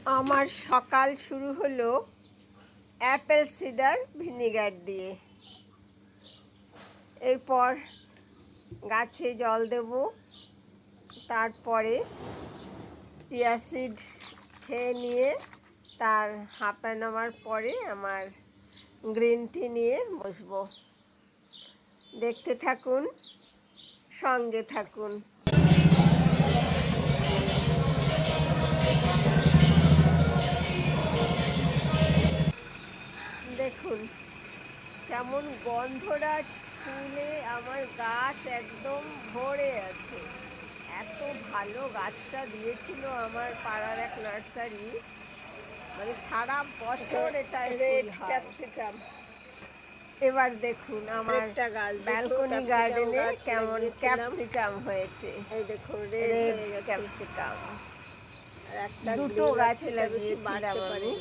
আমার সকাল শুরু হলো অ্যাপেল সিডার ভিনিগার দিয়ে। এরপর গাছে জল দেব, তারপরে চিয়া সিড খেয়ে নিয়ে তার হাফ অ্যান আওয়ার পরে আমার গ্রিন টি নিয়ে বসবো। দেখতে থাকুন, সঙ্গে থাকুন। দেখুন কেমন গন্ধরাজ ফুলে আমার গাছ একদম ভরে আছে। এত ভালো গাছটা দিয়েছিল আমার পাড়ার এক নার্সারি, মানে সারা বছর এটা রেড ক্যাপসিকাম। এবার দেখুন আমার ব্যালকনি গার্ডেনে কেমন ক্যাপসিকাম হয়েছে। এই দেখুন রেড ক্যাপসিকাম, দুটো গাছ লাগিয়েছিলাম আমি।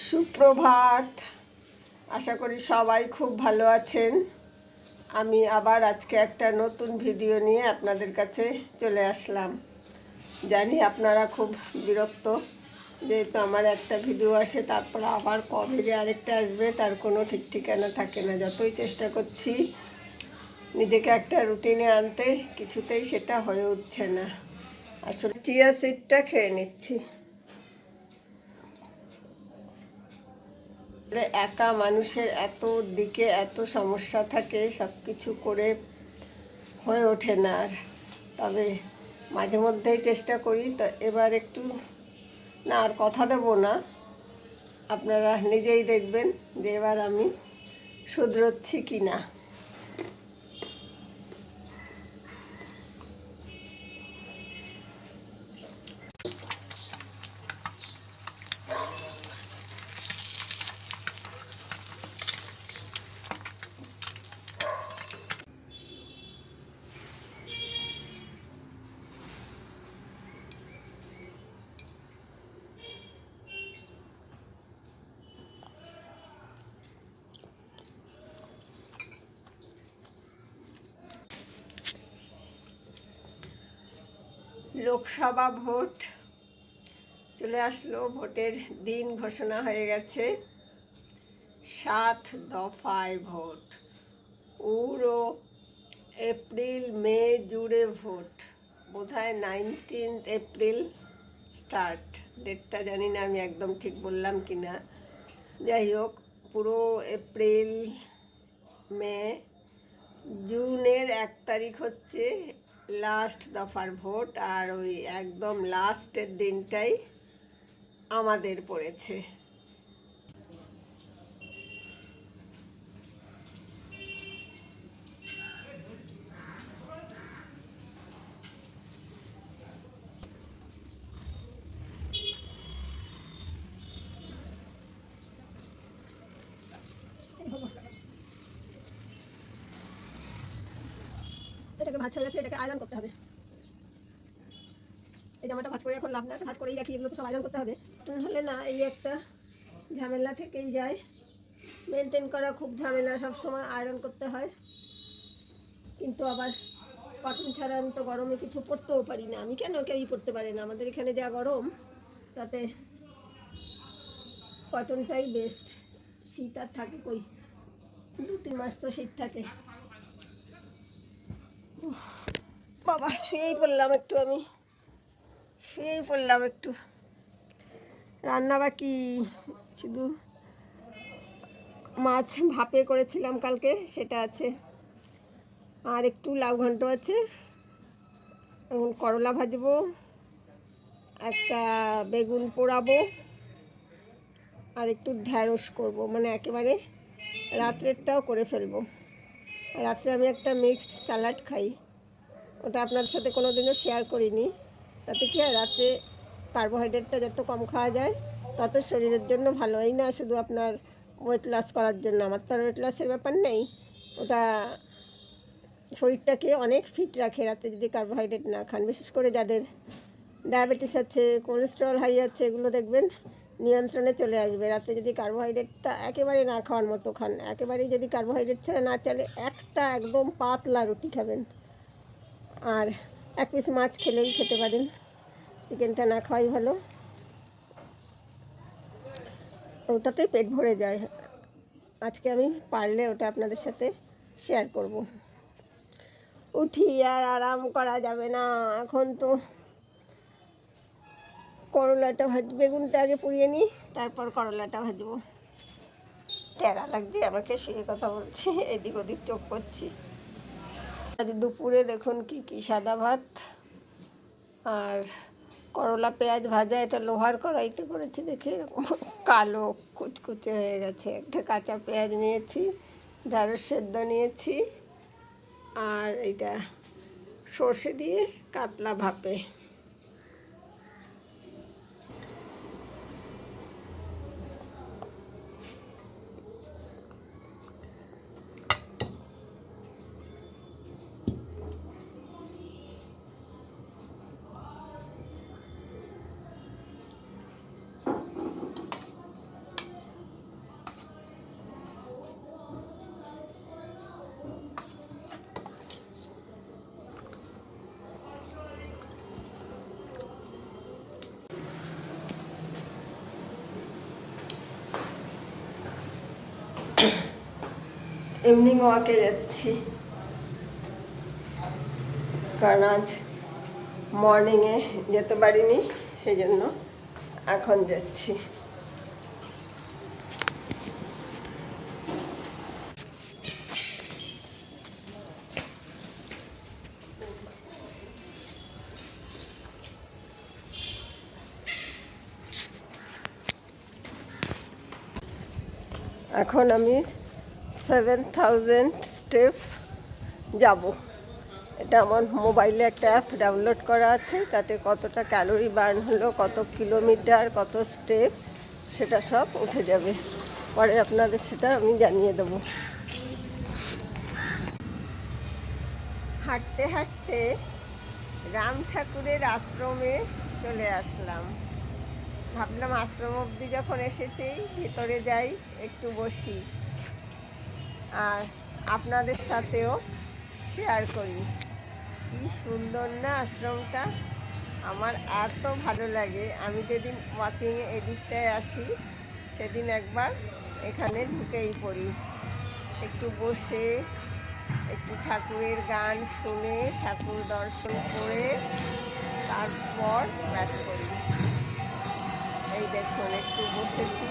সুপ্রভাত, আশা করি সবাই খুব ভালো আছেন। আমি আবার আজকে একটা নতুন ভিডিও নিয়ে আপনাদের কাছে চলে আসলাম। জানি আপনারা খুব বিরক্ত, যেহেতু আমার একটা ভিডিও আসে তারপর আবার কবে যে আরেকটা আসবে তার কোনো ঠিক ঠিকানা থাকে না। যতই চেষ্টা করছি নিজেকে একটা রুটিনে আনতে, কিছুতেই সেটা হয়ে উঠছে না। আসলে চিয়া সিডটা খেয়ে নিচ্ছি। একা মানুষের এত দিকে এত সমস্যা থাকে, সব কিছু করে হয়ে ওঠে না। আর তবে মাঝে মধ্যেই চেষ্টা করি। তো এবার একটু না, আর কথা দেব না, আপনারা নিজেই দেখবেন যে এবার আমি শুধরোচ্ছি কি না। লোকসভা ভোট চলে আসলো, ভোটের দিন ঘোষণা হয়ে গেছে। 7 দফায় ভোট, পুরো এপ্রিল মে জুড়ে ভোট। বোধহয় 19 এপ্রিল স্টার্ট, ডেটটা জানি না আমি একদম ঠিক বললাম কি না। যাই হোক, পুরো এপ্রিল মে জুনের 1 তারিখ হচ্ছে লাস্ট দফার ভোট। আর ওই একদম লাস্টের দিনটাই আমাদের পড়েছে। এটাকে ভাজ হয়ে যাচ্ছে, এটাকে আয়রন করতে হবে। এই জামাটা ভাজ করে এখন লাভ না, ভাজ করেই রাখি, এগুলো তো সব আয়রন করতে হবে। হলে না এই একটা ঝামেলা থেকেই যায়, মেনটেন করা খুব ঝামেলা, সব সময় আয়রন করতে হয়। কিন্তু আবার কটন ছাড়া আমি তো গরমে কিছু পরতেও পারি না। আমি কেন, কেউই পরতে পারে না, আমাদের এখানে যা গরম, তাতে কটনটাই বেস্ট। শীত আর থাকে কই, 2-3 মাস তো শীত থাকে। বাবা, শুয়েই পড়লাম একটু, আমি শুয়েই পড়লাম একটু। রান্না বাকি, শুধু মাছ ভাপে করেছিলাম কালকে, সেটা আছে। আর একটু লাউ ঘন্ট আছে, এখন করলা ভাজবো, একটা বেগুন পোড়াবো, আর একটু ঢ্যাঁড়স করব, মানে একেবারে রাত্রেরটাও করে ফেলবো। রাত্রে আমি একটা মিক্সড স্যালাড খাই, ওটা আপনাদের সাথে কোনো দিনও শেয়ার করিনি। তাতে কি হয়, রাত্রে কার্বোহাইড্রেটটা যত কম খাওয়া যায় তত শরীরের জন্য ভালো। হয় না শুধু আপনার ওয়েট লস করার জন্য, আমার তো আর ওয়েট লসের ব্যাপার নেই, ওটা শরীরটাকে অনেক ফিট রাখে রাতে যদি কার্বোহাইড্রেট না খান। বিশেষ করে যাদের ডায়াবেটিস আছে, কোলেস্টেরল হাই আছে, এগুলো দেখবেন নিয়ন্ত্রণে চলে আসবে রাতে যদি কার্বোহাইড্রেটটা একেবারে না খাওয়ার মতো খান। একেবারেই যদি কার্বোহাইড্রেট ছাড়া না চলে, একটা একদম পাতলা রুটি খাবেন, আর 1 পিস মাছ খেলেই খেতে পারেন, চিকেনটা না খাওয়াই ভালো, ওটাতেই পেট ভরে যায়। আজকে আমি পারলে ওটা আপনাদের সাথে শেয়ার করব। উঠি আর আরাম করা যাবে না, এখন তো করলাটা বেগুনটা আগে পুড়িয়ে নিই, তারপর করলাটা ভাজবো। টেরা লাগছে আমাকে, শুয়ে কথা বলছি, এদিক ওদিক চোখ করছি। আজ দুপুরে দেখুন কি সাদা ভাত আর করলা পেঁয়াজ ভাজা। এটা লোহার কড়াইতে করেছি দেখে এরকম কালো কুচকুচে হয়ে গেছে। একটা কাঁচা পেঁয়াজ নিয়েছি, ঢ্যাঁড়স সেদ্ধ নিয়েছি, আর এইটা সর্ষে দিয়ে কাতলা ভাপে। ইভিনিং ওয়াকে যাচ্ছি, কারণ আজ মর্নিংয়ে যেতে পারিনি, সেই জন্য এখন যাচ্ছি। এখন আমি 7000 স্টেপ যাব। এটা আমার মোবাইলে একটা অ্যাপ ডাউনলোড করা আছে, তাতে কতটা ক্যালোরি বার্ন হলো, কত কিলোমিটার, কত স্টেপ, সেটা সব উঠে যাবে। পরে আপনাদের সেটা আমি জানিয়ে দেবো। হাঁটতে হাঁটতে রাম ঠাকুরের আশ্রমে চলে আসলাম। ভাবলাম আশ্রম অবধি যখন এসেছি, ভিতরে যাই, একটু বসি আর আপনাদের সাথেও শেয়ার করি। কি সুন্দর না আশ্রমটা, আমার এত ভালো লাগে। আমি যেদিন ওয়াকিংয়ে এদিকটায় আসি, সেদিন একবার এখানে ঢুকেই পড়ি, একটু বসে একটু ঠাকুরের গান শুনে, ঠাকুর দর্শন করে তারপর ব্যাক করি। এই দেখুন একটু বসেছি,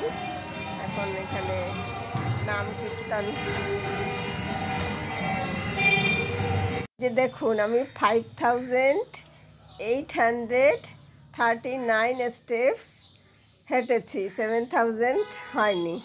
এখন এখানে নাম কীর্তন। যে দেখুন আমি 5839 স্টেপস হেঁটেছি, 7000 হয়নি।